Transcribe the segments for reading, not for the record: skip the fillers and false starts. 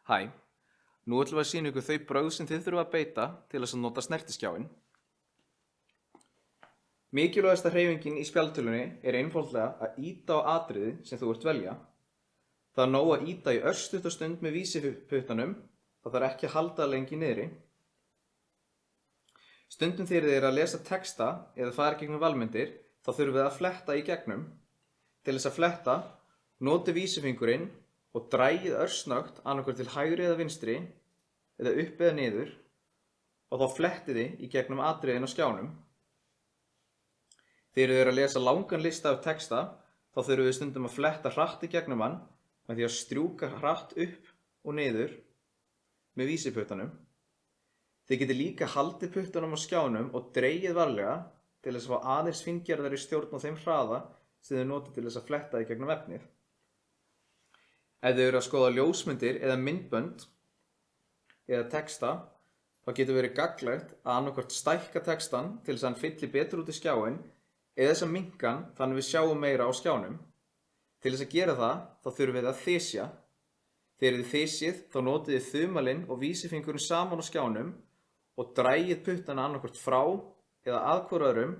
Hæ, nú ætlum við að sýna ykkur þau brögð sem þið þurfum að beita til þess að nota snertiskjáinn. Mikilvægasta hreyfingin í spjaldtölvunni er einfaldlega að ýta á atriði sem þú ert velja. Það er nóg að ýta í örstutta stund með vísiputtanum, það þarf ekki að halda lengi niðri. Stundum þegar þið eru að lesa texta eða fara gegnum valmyndir, þá þurfum við að fletta í gegnum. Til þess að fletta, noti vísifingurinn og dragið örsnöggt annarkvort til hægri eða vinstri eða upp eða niður og þá flettið þið í gegnum atriðin á skjánum. Þegar þið eru að lesa langan lista af texta þá þurfum við stundum að fletta hratt í gegnum hann með því að strjúka hratt upp og niður með vísiputtanum. Þið getið líka haldið puttanum á skjánum og dregið varlega til þess að fá aðeins fíngerðari stjórn á þeim hraða sem þið notið til þess að fletta í gegnum efnið. Ef þið eru að skoða ljósmyndir eða myndbönd eða texta, þá getur verið gagnlegt að annaðhvort stækka textan til þess að hann fylli betur út í skjáinn eða þess að minnka hann þannig við sjáum meira á skjánum. Til þess að gera það, þá þurfum við að þysja. Þegar þið þysjið, þá notið þið þumalinn og vísifingurinn saman á skjánum og dragið puttana annaðhvort frá eða að hvor öðrum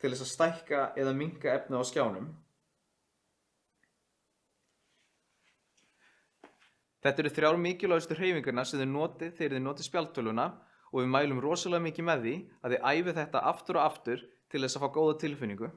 til þess að stækka eða minnka efnið á skjánum. Þetta eru 3 mikilvægustu hreyfingarnar sem þið notið þegar þið notið spjaldtölvuna og við mælum rosalega mikið með því að þið æfið þetta aftur og aftur til þess að fá góða tilfinningu.